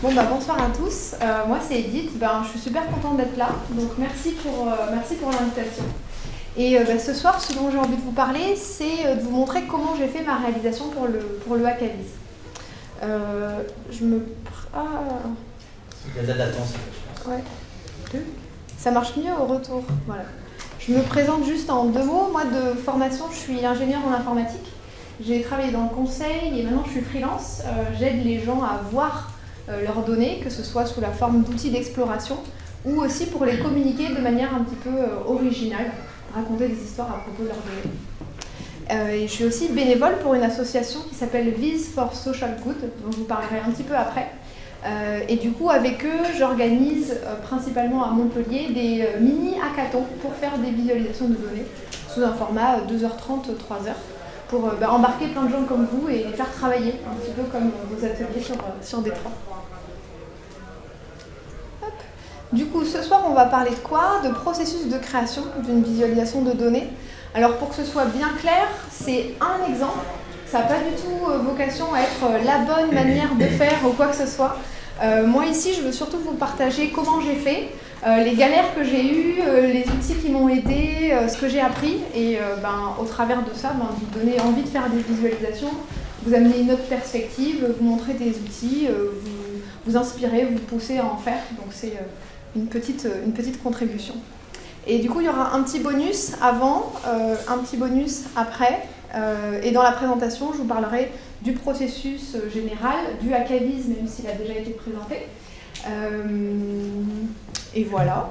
Bonsoir à tous. Moi, c'est Edith. Je suis super contente d'être là. Donc, merci pour l'invitation. Et ce soir, ce dont j'ai envie de vous parler, c'est de vous montrer comment j'ai fait ma réalisation pour le Hackaviz. Il y a de la latence. Ouais. Ça marche mieux au retour. Voilà. Je me présente juste en 2 mots. Moi, de formation, je suis ingénieure en informatique. J'ai travaillé dans le conseil et maintenant je suis freelance. J'aide les gens à voir leurs données, que ce soit sous la forme d'outils d'exploration ou aussi pour les communiquer de manière un petit peu originale, raconter des histoires à propos de leurs données. Et je suis aussi bénévole pour une association qui s'appelle Viz for Social Good, dont je vous parlerai un petit peu après. Et du coup, avec eux, j'organise principalement à Montpellier des mini-hackathons pour faire des visualisations de données sous un format 2h30, 3h. Pour embarquer plein de gens comme vous et les faire travailler, un petit peu comme vos ateliers sur Détroit. Du coup, ce soir, on va parler de quoi? De processus de création d'une visualisation de données. Alors, pour que ce soit bien clair, c'est un exemple. Ça n'a pas du tout vocation à être la bonne manière de faire ou quoi que ce soit. Moi, ici, je veux surtout vous partager comment j'ai fait, les galères que j'ai eues, les outils qui m'ont aidé, ce que j'ai appris. Et au travers de ça, vous donner envie de faire des visualisations, vous amener une autre perspective, vous montrer des outils, vous inspirer, vous pousser à en faire. Donc c'est une petite contribution. Et du coup, il y aura un petit bonus avant, un petit bonus après. Et dans la présentation, je vous parlerai du processus général, du Hackaviz, même s'il a déjà été présenté. Et voilà.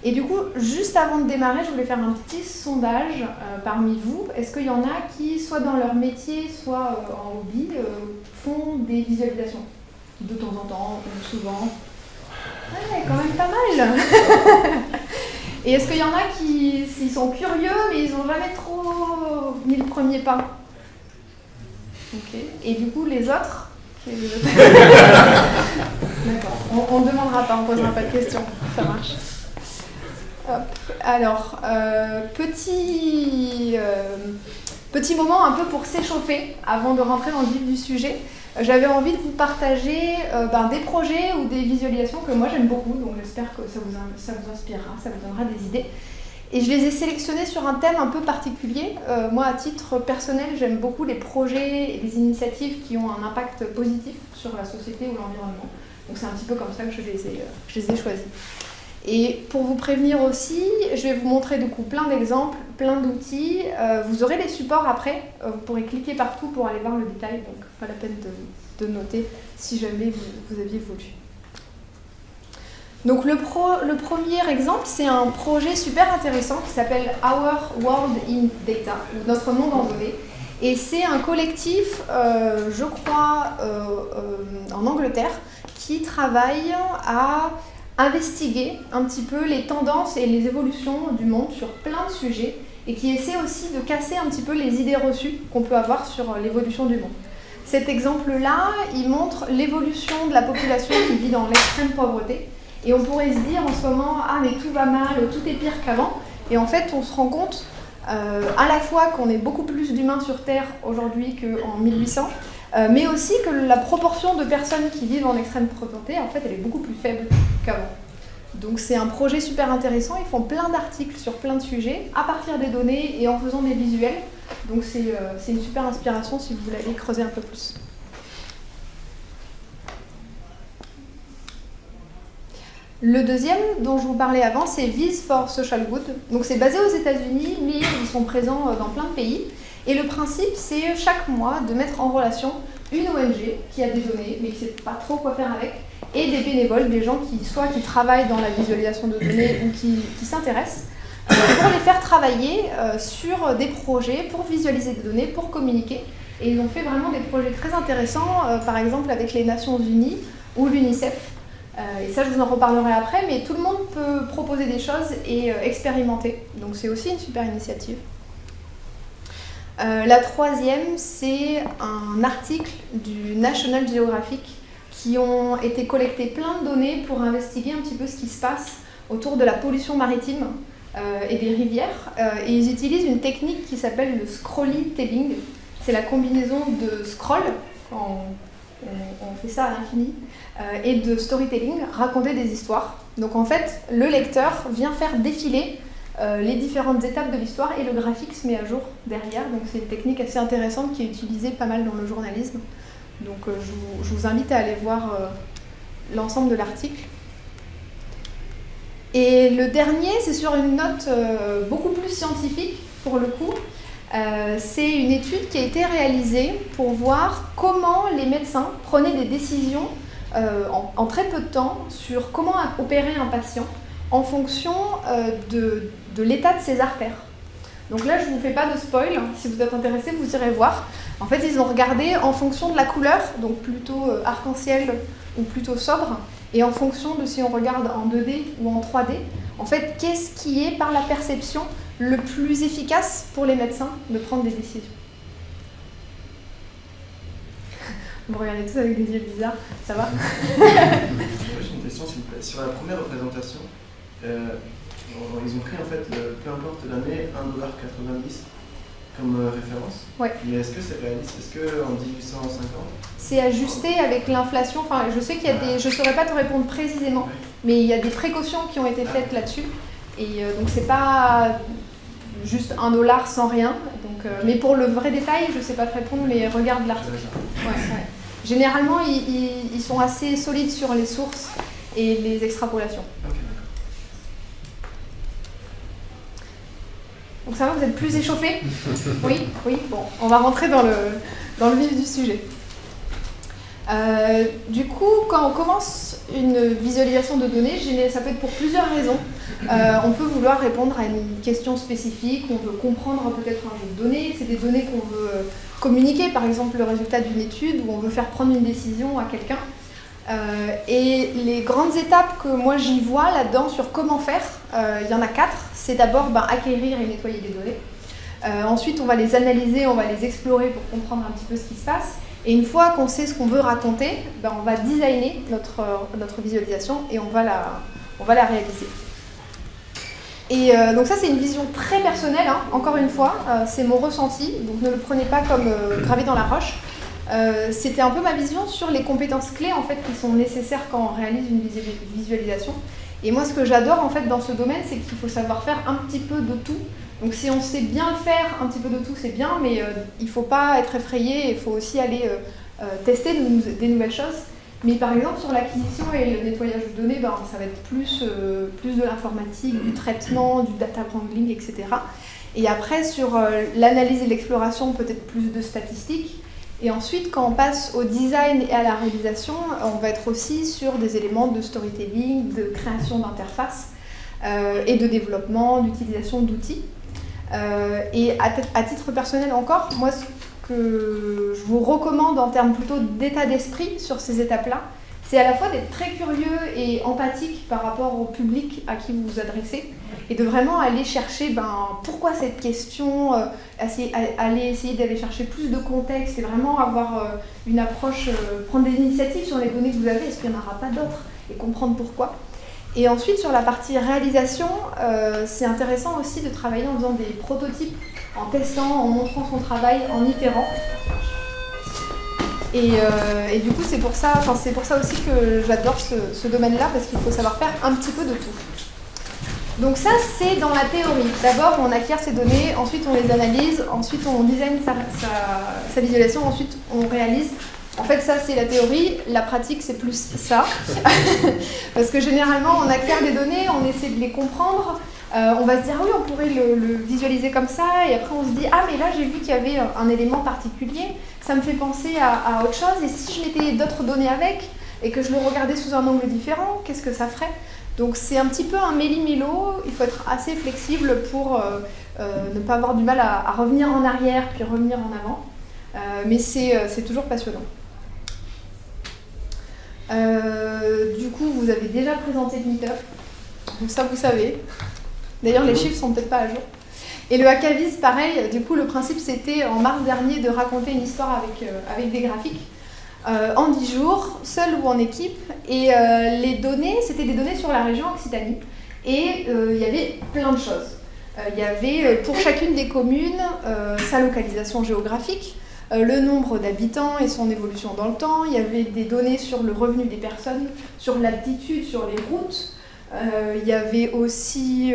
Et du coup, juste avant de démarrer, je voulais faire un petit sondage parmi vous. Est-ce qu'il y en a qui, soit dans leur métier, soit en hobby, font des visualisations de temps en temps, ou souvent? Ouais, quand même pas mal. Et est-ce qu'il y en a qui, s'ils sont curieux, mais ils n'ont jamais trop mis le premier pas? Ok. Et du coup, les autres? D'accord. On ne demandera pas, on ne posera pas de questions. Ça marche. Hop. Alors, petit moment un peu pour s'échauffer avant de rentrer dans le vif du sujet. J'avais envie de vous partager des projets ou des visualisations que moi j'aime beaucoup, donc j'espère que ça vous inspirera, ça vous donnera des idées. Et je les ai sélectionnés sur un thème un peu particulier. Moi, à titre personnel, j'aime beaucoup les projets et les initiatives qui ont un impact positif sur la société ou l'environnement. Donc c'est un petit peu comme ça que je les ai choisis. Et pour vous prévenir aussi, je vais vous montrer du coup plein d'exemples, plein d'outils. Vous aurez les supports après, vous pourrez cliquer partout pour aller voir le détail, donc pas la peine de noter si jamais vous aviez voulu. Donc le premier exemple, c'est un projet super intéressant qui s'appelle Our World in Data, ou Notre Monde en Données. Et c'est un collectif, je crois, en Angleterre, qui travaille à investiguer un petit peu les tendances et les évolutions du monde sur plein de sujets et qui essaie aussi de casser un petit peu les idées reçues qu'on peut avoir sur l'évolution du monde. Cet exemple-là, il montre l'évolution de la population qui vit dans l'extrême pauvreté. Et on pourrait se dire en ce moment, ah mais tout va mal, tout est pire qu'avant. Et en fait, on se rend compte à la fois qu'on est beaucoup plus d'humains sur Terre aujourd'hui qu'en 1800, mais aussi que la proportion de personnes qui vivent en extrême pauvreté, en fait, elle est beaucoup plus faible qu'avant. Donc c'est un projet super intéressant, ils font plein d'articles sur plein de sujets, à partir des données et en faisant des visuels. Donc c'est une super inspiration si vous voulez creuser un peu plus. Le deuxième dont je vous parlais avant, c'est Viz for Social Good. Donc c'est basé aux États-Unis, mais ils sont présents dans plein de pays. Et le principe, c'est chaque mois de mettre en relation une ONG qui a des données, mais qui ne sait pas trop quoi faire avec, et des bénévoles, des gens qui travaillent dans la visualisation de données ou qui s'intéressent, pour les faire travailler sur des projets, pour visualiser des données, pour communiquer. Et ils ont fait vraiment des projets très intéressants, par exemple avec les Nations Unies ou l'UNICEF. Et ça, je vous en reparlerai après, mais tout le monde peut proposer des choses et expérimenter. Donc c'est aussi une super initiative. La troisième, c'est un article du National Geographic qui ont été collectés plein de données pour investiguer un petit peu ce qui se passe autour de la pollution maritime et des rivières. Et ils utilisent une technique qui s'appelle le scrollytelling. C'est la combinaison de scroll, quand on fait ça à l'infini, et de storytelling, raconter des histoires. Donc en fait, le lecteur vient faire défiler les différentes étapes de l'histoire et le graphique se met à jour derrière. Donc c'est une technique assez intéressante qui est utilisée pas mal dans le journalisme. Donc je vous invite à aller voir l'ensemble de l'article. Et le dernier, c'est sur une note beaucoup plus scientifique pour le coup. C'est une étude qui a été réalisée pour voir comment les médecins prenaient des décisions en très peu de temps sur comment opérer un patient en fonction de l'état de ses artères. Donc là, je ne vous fais pas de spoil, si vous êtes intéressé, vous irez voir. En fait, ils ont regardé en fonction de la couleur, donc plutôt arc-en-ciel ou plutôt sobre, et en fonction de si on regarde en 2D ou en 3D, en fait, qu'est-ce qui est par la perception le plus efficace pour les médecins de prendre des décisions. Vous me regardez tous avec des yeux bizarres, ça va? J'ai une question, s'il vous plaît. Sur la première représentation, ils ont pris en fait, peu importe l'année, 1,90$ comme référence. Ouais. Mais est-ce que c'est réaliste? Est-ce qu'en 1850? C'est ajusté avec l'inflation. Enfin, je sais qu'il y a des... Je ne saurais pas te répondre précisément, mais il y a des précautions qui ont été faites là-dessus. Et donc, c'est pas juste $1 sans rien. Donc, mais pour le vrai détail, je ne sais pas te répondre, mais regarde l'article. Ouais. Généralement, ils sont assez solides sur les sources et les extrapolations. Okay. Donc ça va, vous êtes plus échauffés? Oui, bon, on va rentrer dans le vif du sujet. Du coup, quand on commence une visualisation de données, ça peut être pour plusieurs raisons. On peut vouloir répondre à une question spécifique, on veut comprendre peut-être un jeu de données, c'est des données qu'on veut communiquer, par exemple le résultat d'une étude, ou on veut faire prendre une décision à quelqu'un. Et les grandes étapes que moi j'y vois là-dedans sur comment faire, il y en a 4. C'est d'abord acquérir et nettoyer les données. Ensuite, on va les analyser, on va les explorer pour comprendre un petit peu ce qui se passe. Et une fois qu'on sait ce qu'on veut raconter, on va designer notre visualisation et on va la réaliser. Et donc ça, c'est une vision très personnelle, hein. Encore une fois, c'est mon ressenti, donc ne le prenez pas comme gravé dans la roche. C'était un peu ma vision sur les compétences clés en fait, qui sont nécessaires quand on réalise une visualisation. Et moi, ce que j'adore en fait, dans ce domaine, c'est qu'il faut savoir faire un petit peu de tout. Donc si on sait bien le faire, un petit peu de tout, c'est bien, mais il ne faut pas être effrayé, il faut aussi aller tester des nouvelles choses. Mais par exemple, sur l'acquisition et le nettoyage de données, ça va être plus de l'informatique, du traitement, du data wrangling, etc. Et après, sur l'analyse et l'exploration, peut-être plus de statistiques. Et ensuite, quand on passe au design et à la réalisation, on va être aussi sur des éléments de storytelling, de création d'interfaces et de développement, d'utilisation d'outils. Et à titre personnel encore, moi, ce que je vous recommande en termes plutôt d'état d'esprit sur ces étapes-là, c'est à la fois d'être très curieux et empathique par rapport au public à qui vous vous adressez et de vraiment aller chercher pourquoi cette question, aller essayer d'aller chercher plus de contexte et vraiment avoir une approche, prendre des initiatives sur les données que vous avez, est-ce qu'il n'y en aura pas d'autres et comprendre pourquoi. Et ensuite, sur la partie réalisation, c'est intéressant aussi de travailler en faisant des prototypes, en testant, en montrant son travail, en itérant. Et du coup, c'est pour ça aussi que j'adore ce domaine-là, parce qu'il faut savoir faire un petit peu de tout. Donc ça, c'est dans la théorie. D'abord, on acquiert ces données, ensuite on les analyse, ensuite on design sa visualisation, ensuite on réalise. En fait, ça, c'est la théorie. La pratique, c'est plus ça. Parce que généralement, on acquiert des données, on essaie de les comprendre. On va se dire, oui, on pourrait le visualiser comme ça. Et après, on se dit, ah, mais là, j'ai vu qu'il y avait un élément particulier. Ça me fait penser à autre chose. Et si je mettais d'autres données avec et que je le regardais sous un angle différent, qu'est-ce que ça ferait? Donc, c'est un petit peu un méli-mélo. Il faut être assez flexible pour ne pas avoir du mal à revenir en arrière puis revenir en avant. Mais c'est toujours passionnant. Du coup, vous avez déjà présenté le meet-up, donc ça vous savez. D'ailleurs, les chiffres sont peut-être pas à jour. Et le Hackaviz, pareil, du coup, le principe c'était en mars dernier de raconter une histoire avec des graphiques en 10 jours, seul ou en équipe. Et les données, c'était des données sur la région Occitanie. Et il y avait plein de choses. Il y avait pour chacune des communes sa localisation géographique, le nombre d'habitants et son évolution dans le temps. Il y avait des données sur le revenu des personnes, sur l'altitude, sur les routes. Il y avait aussi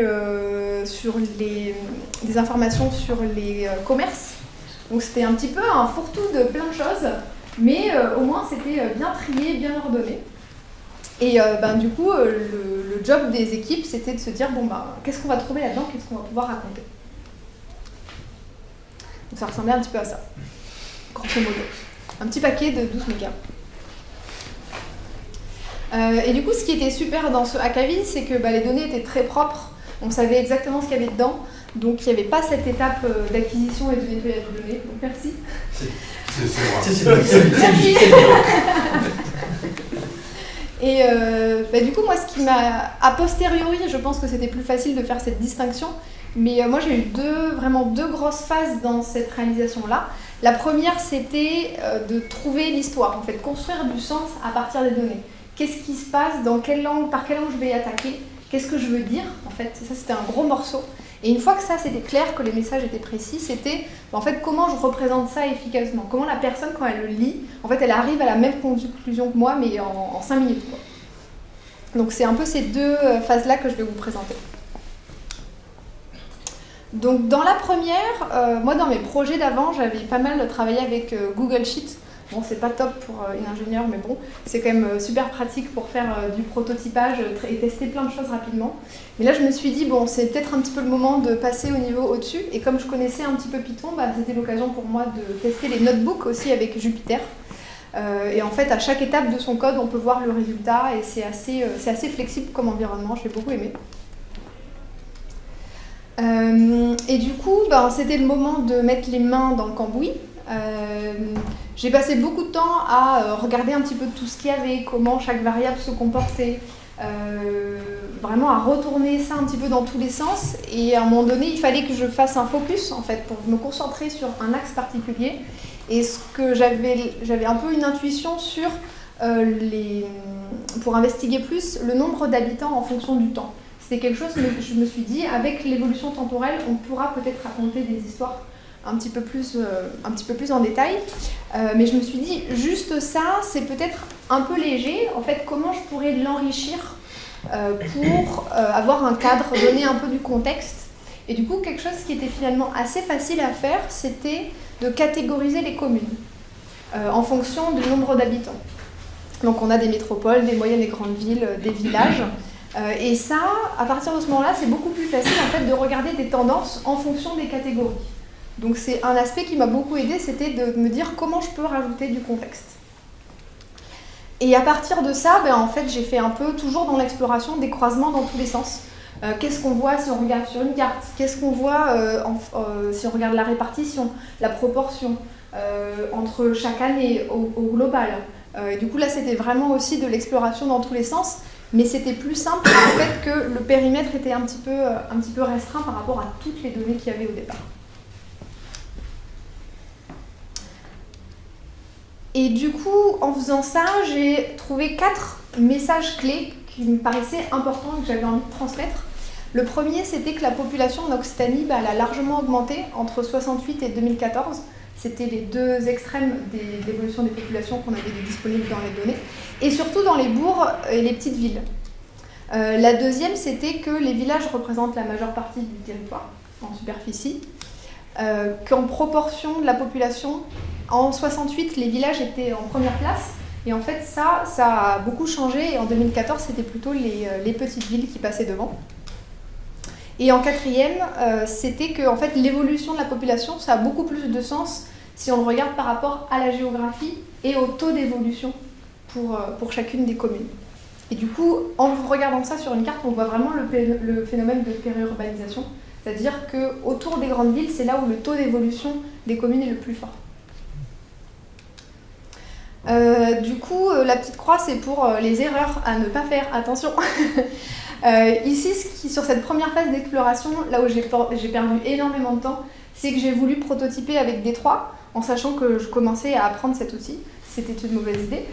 des informations sur les commerces. Donc c'était un petit peu un fourre-tout de plein de choses, mais au moins c'était bien trié, bien ordonné. Et du coup, le job des équipes, c'était de se dire, qu'est-ce qu'on va trouver là-dedans, qu'est-ce qu'on va pouvoir raconter. Donc ça ressemblait un petit peu à ça, grosso modo. Un petit paquet de 12 mégas. Et du coup, ce qui était super dans ce Hackavi, c'est que les données étaient très propres. On savait exactement ce qu'il y avait dedans. Donc il n'y avait pas cette étape d'acquisition et de nettoyage de données. Donc merci. C'est merci. Et du coup, moi, ce qui m'a... A posteriori, je pense que c'était plus facile de faire cette distinction. Mais moi, j'ai eu vraiment deux grosses phases dans cette réalisation-là. La première, c'était de trouver l'histoire, en fait, construire du sens à partir des données. Qu'est-ce qui se passe, par quelle langue je vais y attaquer, qu'est-ce que je veux dire, en fait. Ça, c'était un gros morceau. Et une fois que ça, c'était clair, que les messages étaient précis, c'était, en fait, comment je représente ça efficacement. Comment la personne, quand elle le lit, en fait, elle arrive à la même conclusion que moi, mais en 5 minutes, quoi. Donc, c'est un peu ces deux phases-là que je vais vous présenter. Donc, dans la première, moi, dans mes projets d'avant, j'avais pas mal travaillé avec Google Sheets. Bon, c'est pas top pour une ingénieure, mais bon, c'est quand même super pratique pour faire du prototypage et tester plein de choses rapidement. Mais là, je me suis dit, c'est peut-être un petit peu le moment de passer au niveau au-dessus. Et comme je connaissais un petit peu Python, c'était l'occasion pour moi de tester les notebooks aussi avec Jupyter. Et en fait, à chaque étape de son code, on peut voir le résultat et c'est assez flexible comme environnement, j'ai beaucoup aimé. Et du coup, c'était le moment de mettre les mains dans le cambouis. J'ai passé beaucoup de temps à regarder un petit peu tout ce qu'il y avait, comment chaque variable se comportait, vraiment à retourner ça un petit peu dans tous les sens. Et à un moment donné, il fallait que je fasse un focus en fait pour me concentrer sur un axe particulier. Et ce que j'avais un peu une intuition sur pour investiguer plus le nombre d'habitants en fonction du temps. C'était quelque chose que je me suis dit, avec l'évolution temporelle, on pourra peut-être raconter des histoires un petit peu plus en détail. Mais je me suis dit, juste ça, c'est peut-être un peu léger. En fait, comment je pourrais l'enrichir pour avoir un cadre, donner un peu du contexte. Et du coup, quelque chose qui était finalement assez facile à faire, c'était de catégoriser les communes en fonction du nombre d'habitants. Donc on a des métropoles, des moyennes et grandes villes, des villages. Et ça, à partir de ce moment-là, c'est beaucoup plus facile en fait, de regarder des tendances en fonction des catégories. Donc c'est un aspect qui m'a beaucoup aidé, c'était de me dire comment je peux rajouter du contexte. Et à partir de ça, en fait, j'ai fait un peu, toujours dans l'exploration, des croisements dans tous les sens. Qu'est-ce qu'on voit si on regarde sur une carte? Qu'est-ce qu'on voit si on regarde la répartition, la proportion entre chaque année au global? Et du coup, là, c'était vraiment aussi de l'exploration dans tous les sens. Mais c'était plus simple en fait que le périmètre était un petit peu restreint par rapport à toutes les données qu'il y avait au départ. Et du coup, en faisant ça, j'ai trouvé 4 messages clés qui me paraissaient importants et que j'avais envie de transmettre. Le premier, c'était que la population en Occitanie, elle a largement augmenté entre 68 et 2014. C'était les deux extrêmes de l'évolution des populations qu'on avait disponibles dans les données. Et surtout dans les bourgs et les petites villes. La deuxième, c'était que les villages représentent la majeure partie du territoire en superficie. Qu'en proportion de la population, en 68, les villages étaient en première place. Et en fait, ça a beaucoup changé. Et en 2014, c'était plutôt les petites villes qui passaient devant. Et en quatrième, c'était que en fait, l'évolution de la population, ça a beaucoup plus de sens si on le regarde par rapport à la géographie et au taux d'évolution pour chacune des communes. Et du coup, en regardant ça sur une carte, on voit vraiment le phénomène de périurbanisation. C'est-à-dire qu'autour des grandes villes, c'est là où le taux d'évolution des communes est le plus fort. Du coup, la petite croix, c'est pour les erreurs à ne pas faire. Attention. Ici, sur cette première phase d'exploration, là où j'ai perdu énormément de temps, c'est que j'ai voulu prototyper avec D3, en sachant que je commençais à apprendre cet outil. C'était une mauvaise idée.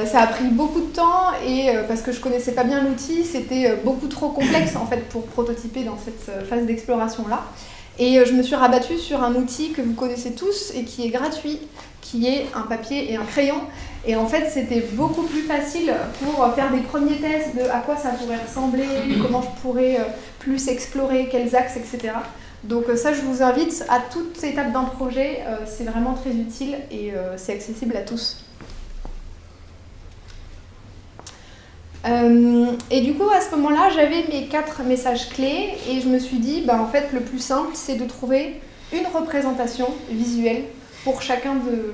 Ça a pris beaucoup de temps et parce que je connaissais pas bien l'outil, c'était beaucoup trop complexe en fait pour prototyper dans cette phase d'exploration là. Et je me suis rabattue sur un outil que vous connaissez tous et qui est gratuit, qui est un papier et un crayon. Et en fait, c'était beaucoup plus facile pour faire des premiers tests de à quoi ça pourrait ressembler, comment je pourrais plus explorer, quels axes, etc. Donc ça, je vous invite à toute étape d'un projet, c'est vraiment très utile et c'est accessible à tous. Et du coup, à ce moment-là, j'avais mes 4 messages clés et je me suis dit, en fait, le plus simple, c'est de trouver une représentation visuelle pour chacun de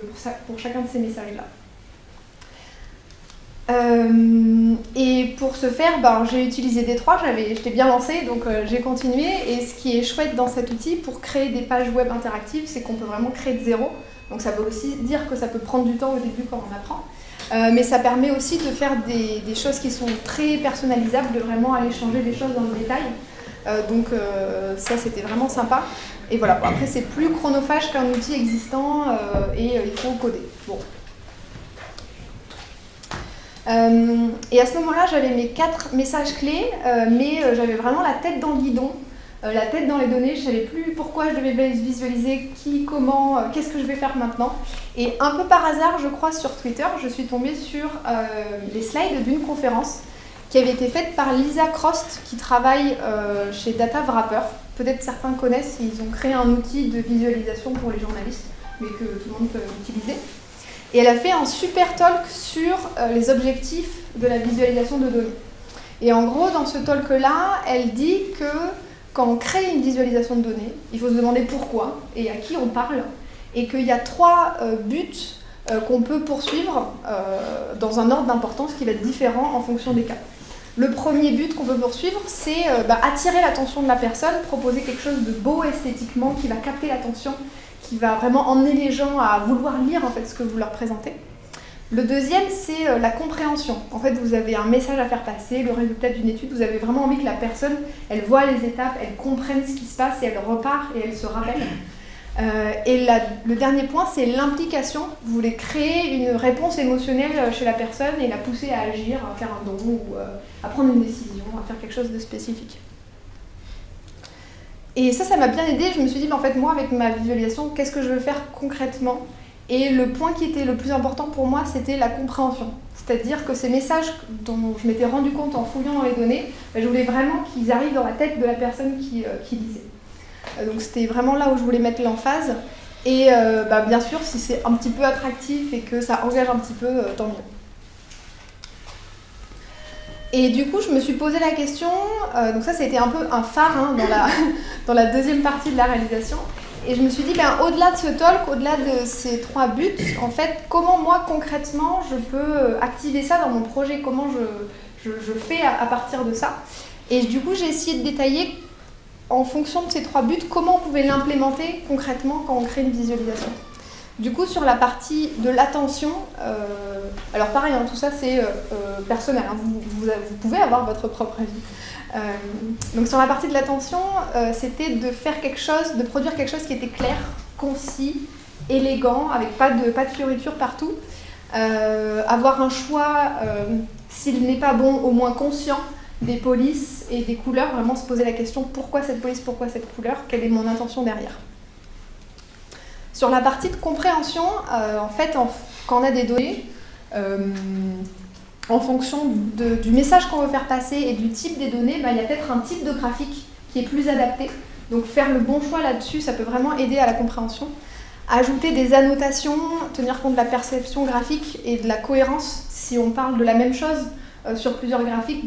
ces messages-là. Et pour ce faire, j'ai utilisé D3, j'étais bien lancée, donc j'ai continué. Et ce qui est chouette dans cet outil pour créer des pages web interactives, c'est qu'on peut vraiment créer de zéro. Donc ça veut aussi dire que ça peut prendre du temps au début quand on apprend. Mais ça permet aussi de faire des choses qui sont très personnalisables, de vraiment aller changer des choses dans le détail. Donc ça, c'était vraiment sympa. Et voilà, après c'est plus chronophage qu'un outil existant et il faut coder. Bon. Et à ce moment-là, j'avais mes 4 messages clés, mais j'avais vraiment la tête dans le guidon, la tête dans les données. Je ne savais plus pourquoi je devais visualiser, qui, comment, qu'est-ce que je vais faire maintenant. Et un peu par hasard, je crois, sur Twitter, je suis tombée sur les slides d'une conférence qui avait été faite par Lisa Crost, qui travaille chez Data Wrapper. Peut-être certains connaissent, ils ont créé un outil de visualisation pour les journalistes, mais que tout le monde peut utiliser. Et elle a fait un super talk sur les objectifs de la visualisation de données. Et en gros, dans ce talk-là, elle dit que quand on crée une visualisation de données, il faut se demander pourquoi et à qui on parle, et qu'il y a 3 buts qu'on peut poursuivre dans un ordre d'importance qui va être différent en fonction des cas. Le premier but qu'on peut poursuivre, c'est attirer l'attention de la personne, proposer quelque chose de beau esthétiquement qui va capter l'attention, qui va vraiment emmener les gens à vouloir lire en fait, ce que vous leur présentez. Le deuxième, c'est la compréhension. En fait, vous avez un message à faire passer, le résultat d'une étude, vous avez vraiment envie que la personne, elle voit les étapes, elle comprenne ce qui se passe et elle repart et elle se rappelle. Le dernier point, c'est l'implication. Vous voulez créer une réponse émotionnelle chez la personne et la pousser à agir, à faire un don ou à prendre une décision, à faire quelque chose de spécifique. Et ça m'a bien aidé. Je me suis dit, en fait, moi, avec ma visualisation, qu'est-ce que je veux faire concrètement ? Et le point qui était le plus important pour moi, c'était la compréhension. C'est-à-dire que ces messages dont je m'étais rendu compte en fouillant dans les données, je voulais vraiment qu'ils arrivent dans la tête de la personne qui lisait. Donc c'était vraiment là où je voulais mettre l'emphase. Et bien sûr, si c'est un petit peu attractif et que ça engage un petit peu, tant mieux. Et du coup, je me suis posé la question, donc ça c'était un peu un phare dans la deuxième partie de la réalisation. Et je me suis dit, au-delà de ce talk, au-delà de ces 3 buts, en fait, comment moi concrètement je peux activer ça dans mon projet, comment je fais à partir de ça. Et du coup, j'ai essayé de détailler en fonction de ces 3 buts, comment on pouvait l'implémenter concrètement quand on crée une visualisation. Du coup, sur la partie de l'attention, alors pareil, tout ça c'est personnel, vous pouvez avoir votre propre avis. Donc sur la partie de l'attention, c'était de faire quelque chose, de produire quelque chose qui était clair, concis, élégant, avec pas de fioritures partout. Avoir un choix, s'il n'est pas bon, au moins conscient des polices et des couleurs, vraiment se poser la question pourquoi cette police, pourquoi cette couleur, quelle est mon intention derrière. Sur la partie de compréhension, en fait, quand on a des données, en fonction du message qu'on veut faire passer et du type des données, il y a peut-être un type de graphique qui est plus adapté. Donc faire le bon choix là-dessus, ça peut vraiment aider à la compréhension. Ajouter des annotations, tenir compte de la perception graphique et de la cohérence. Si on parle de la même chose sur plusieurs graphiques,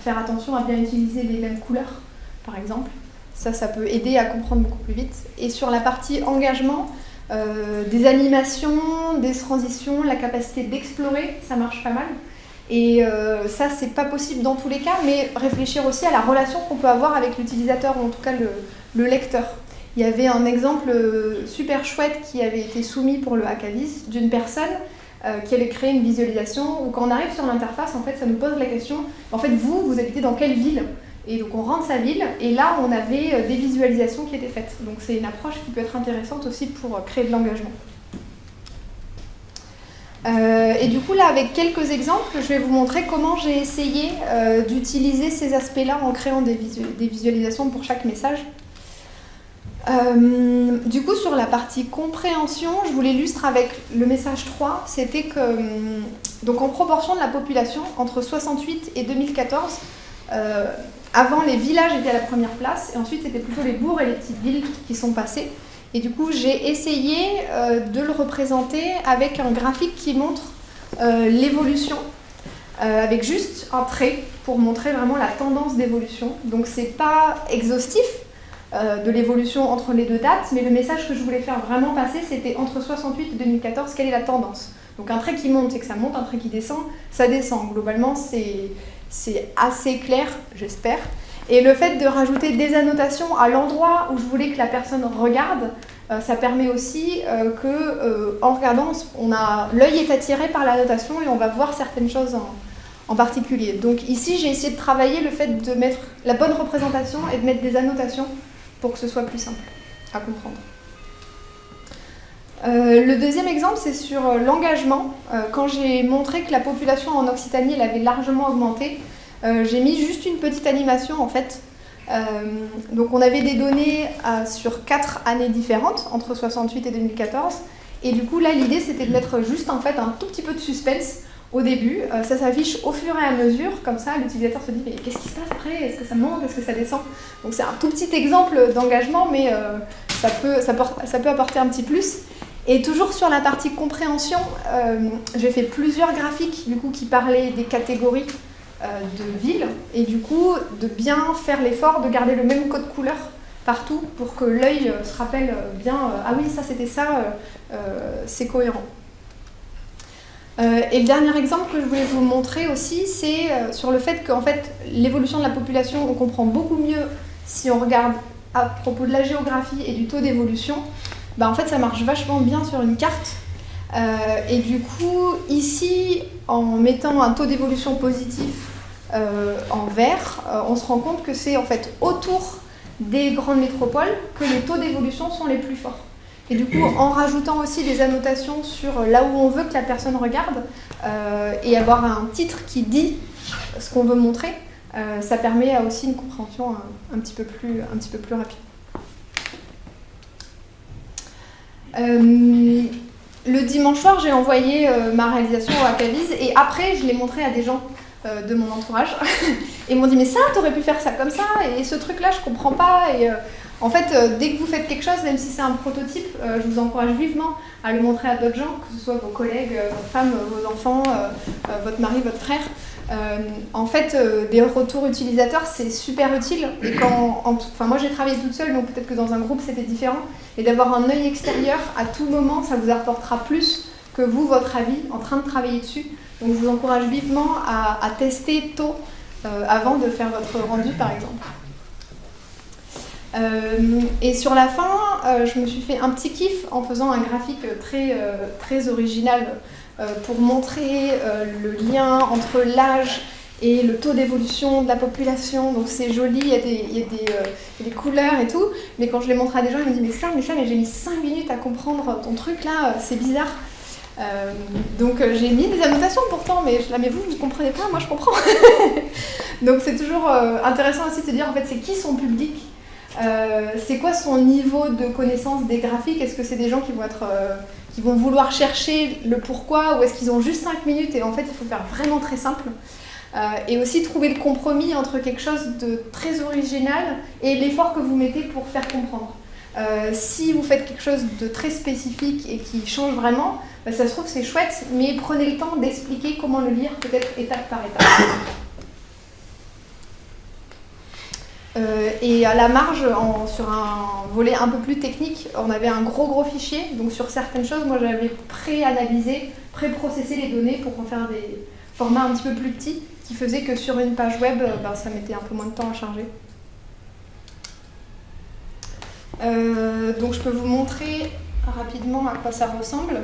faire attention à bien utiliser les mêmes couleurs, par exemple. Ça peut aider à comprendre beaucoup plus vite. Et sur la partie engagement, des animations, des transitions, la capacité d'explorer, ça marche pas mal. Et ça, c'est pas possible dans tous les cas, mais réfléchir aussi à la relation qu'on peut avoir avec l'utilisateur, ou en tout cas le lecteur. Il y avait un exemple super chouette qui avait été soumis pour le Hackaviz d'une personne qui allait créer une visualisation où quand on arrive sur l'interface, en fait, ça nous pose la question, en fait, vous habitez dans quelle ville ? Et donc on rentre sa ville, et là on avait des visualisations qui étaient faites. Donc c'est une approche qui peut être intéressante aussi pour créer de l'engagement. Et du coup là, avec quelques exemples, je vais vous montrer comment j'ai essayé d'utiliser ces aspects-là en créant des visualisations pour chaque message. Du coup, sur la partie compréhension, je vous l'illustre avec le message 3. C'était que, donc en proportion de la population, entre 68 et 2014, avant les villages étaient à la première place, et ensuite c'était plutôt les bourgs et les petites villes qui sont passées. Et du coup, j'ai essayé de le représenter avec un graphique qui montre l'évolution, avec juste un trait pour montrer vraiment la tendance d'évolution. Donc c'est pas exhaustif, de l'évolution entre les deux dates, mais le message que je voulais faire vraiment passer, c'était entre 68 et 2014, quelle est la tendance. Donc un trait qui monte, c'est que ça monte, un trait qui descend, ça descend. Globalement, c'est assez clair, j'espère. Et le fait de rajouter des annotations à l'endroit où je voulais que la personne regarde, ça permet aussi qu'en regardant, l'œil est attiré par l'annotation et on va voir certaines choses en particulier. Donc ici, j'ai essayé de travailler le fait de mettre la bonne représentation et de mettre des annotations pour que ce soit plus simple à comprendre. Le deuxième exemple, c'est sur l'engagement. Quand j'ai montré que la population en Occitanie elle avait largement augmenté, j'ai mis juste une petite animation en fait. Donc on avait des données sur 4 années différentes, entre 68 et 2014. Et du coup là, l'idée c'était de mettre juste en fait un tout petit peu de suspense au début. Ça s'affiche au fur et à mesure, comme ça l'utilisateur se dit mais qu'est-ce qui se passe après? Est-ce que ça monte? Est-ce que ça descend? Donc c'est un tout petit exemple d'engagement, mais ça peut apporter un petit plus. Et toujours sur la partie compréhension, j'ai fait plusieurs graphiques du coup, qui parlaient des catégories de villes, et du coup de bien faire l'effort de garder le même code couleur partout pour que l'œil se rappelle bien ah oui ça c'était ça, c'est cohérent. Et le dernier exemple que je voulais vous montrer aussi, c'est sur le fait qu'en fait, l'évolution de la population, on comprend beaucoup mieux si on regarde à propos de la géographie et du taux d'évolution. En fait, ça marche vachement bien sur une carte. Et du coup, ici, en mettant un taux d'évolution positif en vert, on se rend compte que c'est en fait autour des grandes métropoles que les taux d'évolution sont les plus forts. Et du coup, en rajoutant aussi des annotations sur là où on veut que la personne regarde et avoir un titre qui dit ce qu'on veut montrer, ça permet aussi une compréhension un petit peu plus rapide. Le dimanche soir, j'ai envoyé ma réalisation à Caviz et après, je l'ai montré à des gens de mon entourage. Et ils m'ont dit « mais ça, t'aurais pu faire ça comme ça et ce truc-là, je comprends pas ». Et en fait, dès que vous faites quelque chose, même si c'est un prototype, je vous encourage vivement à le montrer à d'autres gens, que ce soit vos collègues, vos femmes, vos enfants, votre mari, votre frère. En fait, des retours utilisateurs, c'est super utile. Et moi, j'ai travaillé toute seule, donc peut-être que dans un groupe, c'était différent. Et d'avoir un œil extérieur, à tout moment, ça vous apportera plus que vous, votre avis, en train de travailler dessus. Donc, je vous encourage vivement à tester tôt, avant de faire votre rendu, par exemple. Et sur la fin, je me suis fait un petit kiff en faisant un graphique très original pour montrer le lien entre l'âge et le taux d'évolution de la population. Donc c'est joli, il y a des couleurs et tout. Mais quand je l'ai montré à des gens, ils me disent mais j'ai mis 5 minutes à comprendre ton truc là, c'est bizarre. Donc j'ai mis des annotations pourtant, mais vous ne comprenez pas, moi je comprends. Donc c'est toujours intéressant aussi de se dire en fait c'est qui son public. C'est quoi son niveau de connaissance des graphiques? Est-ce que c'est des gens qui vont vouloir chercher le pourquoi, ou est-ce qu'ils ont juste 5 minutes et en fait il faut faire vraiment très simple, et aussi trouver le compromis entre quelque chose de très original et l'effort que vous mettez pour faire comprendre. Si vous faites quelque chose de très spécifique et qui change vraiment, ça se trouve c'est chouette, mais prenez le temps d'expliquer comment le lire peut-être étape par étape. Et à la marge, sur un volet un peu plus technique, on avait un gros fichier. Donc sur certaines choses, moi j'avais pré-analysé, pré-processé les données pour en faire des formats un petit peu plus petits, qui faisait que sur une page web, ça mettait un peu moins de temps à charger. Donc je peux vous montrer rapidement à quoi ça ressemble,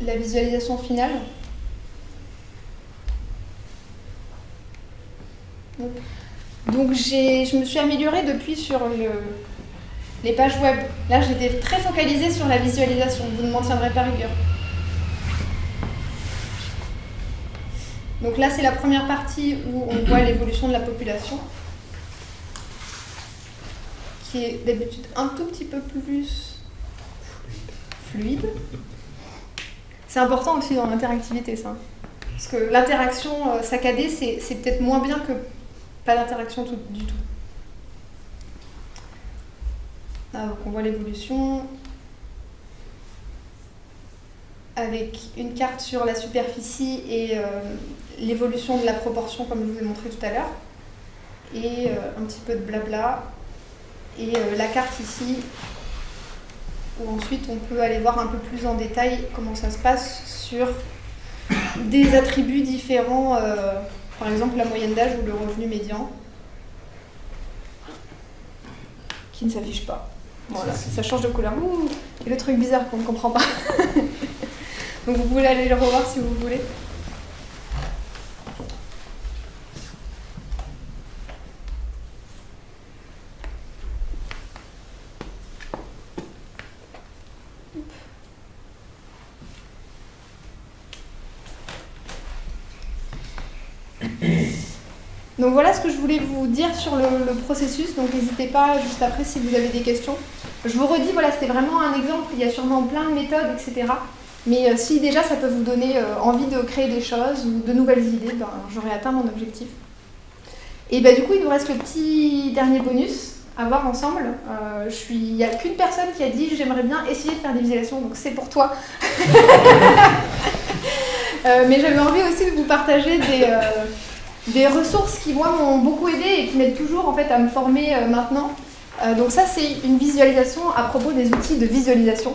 la visualisation finale. Donc je me suis améliorée depuis sur les pages web. Là, j'étais très focalisée sur la visualisation, vous ne m'en tiendrez pas rigueur. Donc là, c'est la première partie où on voit l'évolution de la population, qui est d'habitude un tout petit peu plus fluide. C'est important aussi dans l'interactivité, ça. Parce que l'interaction saccadée, c'est peut-être moins bien que pas d'interaction du tout. Là, donc on voit l'évolution avec une carte sur la superficie et l'évolution de la proportion comme je vous ai montré tout à l'heure. Et un petit peu de blabla. Et la carte ici, où ensuite on peut aller voir un peu plus en détail comment ça se passe sur des attributs différents, par exemple la moyenne d'âge ou le revenu médian, qui ne s'affiche pas. Voilà, ça change de couleur. Ouh, et le truc bizarre qu'on ne comprend pas. Donc vous pouvez aller le revoir si vous voulez. Donc voilà ce que je voulais vous dire sur le processus, donc n'hésitez pas juste après si vous avez des questions. Je vous redis, voilà, c'était vraiment un exemple, il y a sûrement plein de méthodes, etc. Mais si déjà ça peut vous donner envie de créer des choses ou de nouvelles idées, ben, j'aurai atteint mon objectif. Et ben, du coup, il nous reste le petit dernier bonus à voir ensemble. Il n'y a qu'une personne qui a dit « j'aimerais bien essayer de faire des visualisations », donc c'est pour toi. Mais j'avais envie aussi de vous partager des ressources qui, moi, m'ont beaucoup aidé et qui m'aident toujours en fait, à me former maintenant. Donc ça, c'est une visualisation à propos des outils de visualisation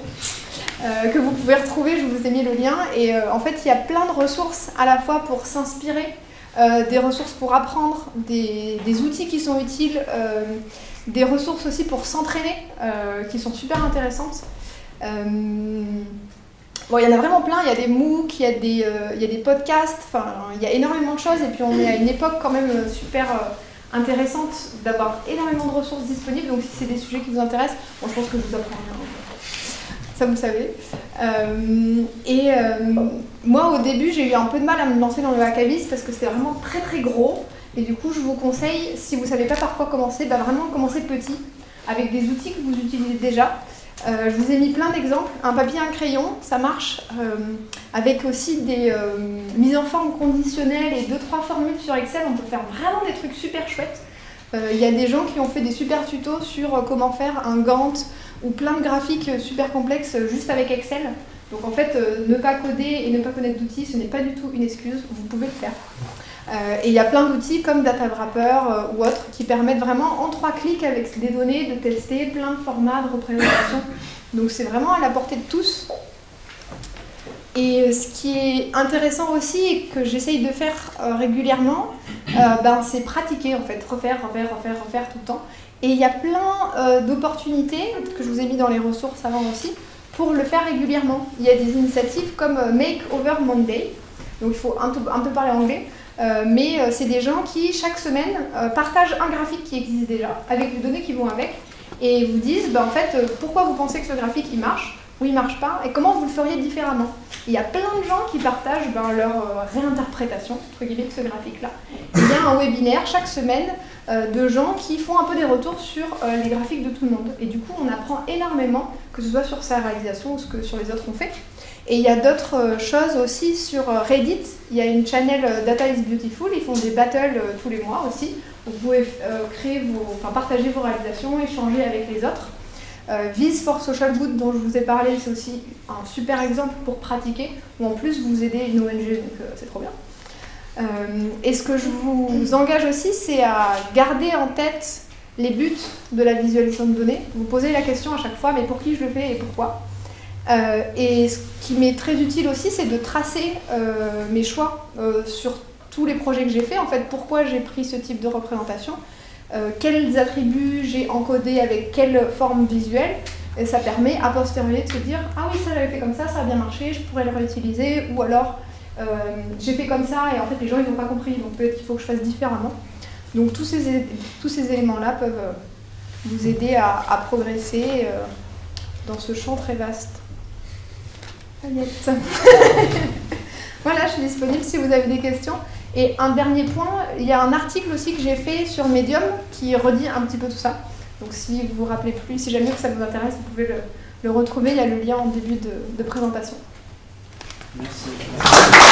que vous pouvez retrouver, je vous ai mis le lien. Et en fait, il y a plein de ressources à la fois pour s'inspirer, des ressources pour apprendre, des outils qui sont utiles, des ressources aussi pour s'entraîner, qui sont super intéressantes. Bon, il y en a vraiment plein, il y a des MOOC, il y a des podcasts, enfin, il y a énormément de choses et puis on est à une époque quand même super intéressante d'avoir énormément de ressources disponibles, donc si c'est des sujets qui vous intéressent, bon, je pense que je vous apprends rien, ça vous le savez. Moi au début j'ai eu un peu de mal à me lancer dans le Hackabis parce que c'était vraiment très très gros et du coup je vous conseille, si vous ne savez pas par quoi commencer, bah, vraiment commencer petit avec des outils que vous utilisez déjà. Je vous ai mis plein d'exemples. Un papier, un crayon, ça marche avec aussi des mises en forme conditionnelles et 2-3 formules sur Excel. On peut faire vraiment des trucs super chouettes. Il y a des gens qui ont fait des super tutos sur comment faire un Gantt ou plein de graphiques super complexes juste avec Excel. Donc en fait, ne pas coder et ne pas connaître d'outils, ce n'est pas du tout une excuse, vous pouvez le faire. Et il y a plein d'outils comme DataWrapper ou autres qui permettent vraiment en 3 clics avec des données de tester plein de formats de représentation. Donc c'est vraiment à la portée de tous. Et ce qui est intéressant aussi et que j'essaye de faire régulièrement, c'est pratiquer en fait, refaire tout le temps. Et il y a plein d'opportunités que je vous ai mis dans les ressources avant aussi pour le faire régulièrement. Il y a des initiatives comme Makeover Monday, donc il faut un peu parler anglais. Mais c'est des gens qui, chaque semaine, partagent un graphique qui existe déjà, avec les données qui vont avec, et vous disent, en fait, pourquoi vous pensez que ce graphique il marche, ou il marche pas, et comment vous le feriez différemment. Il y a plein de gens qui partagent leur réinterprétation, entre guillemets, de ce graphique-là. Il y a un webinaire chaque semaine de gens qui font un peu des retours sur les graphiques de tout le monde. Et du coup, on apprend énormément, que ce soit sur sa réalisation ou ce que sur les autres on fait. Et il y a d'autres choses aussi sur Reddit. Il y a une channel Data is Beautiful. Ils font des battles tous les mois aussi. Vous pouvez partager vos réalisations, échanger avec les autres. Viz for Social Good, dont je vous ai parlé, c'est aussi un super exemple pour pratiquer, où en plus vous aidez une ONG, donc c'est trop bien. Et ce que je vous engage aussi, c'est à garder en tête les buts de la visualisation de données. Vous posez la question à chaque fois, mais pour qui je le fais et pourquoi ? Et ce qui m'est très utile aussi, c'est de tracer mes choix sur tous les projets que j'ai faits. En fait, pourquoi j'ai pris ce type de représentation, quels attributs j'ai encodés avec quelle forme visuelle. Et ça permet a posteriori de se dire « Ah oui, ça j'avais fait comme ça a bien marché, je pourrais le réutiliser. » Ou alors j'ai fait comme ça et en fait les gens ils n'ont pas compris, donc peut-être qu'il faut que je fasse différemment. Donc tous ces éléments-là peuvent vous aider à progresser dans ce champ très vaste. Voilà, je suis disponible si vous avez des questions. Et un dernier point, il y a un article aussi que j'ai fait sur Medium qui redit un petit peu tout ça. Donc si vous vous rappelez plus, si jamais ça vous intéresse, vous pouvez le retrouver, il y a le lien en début de présentation. Merci.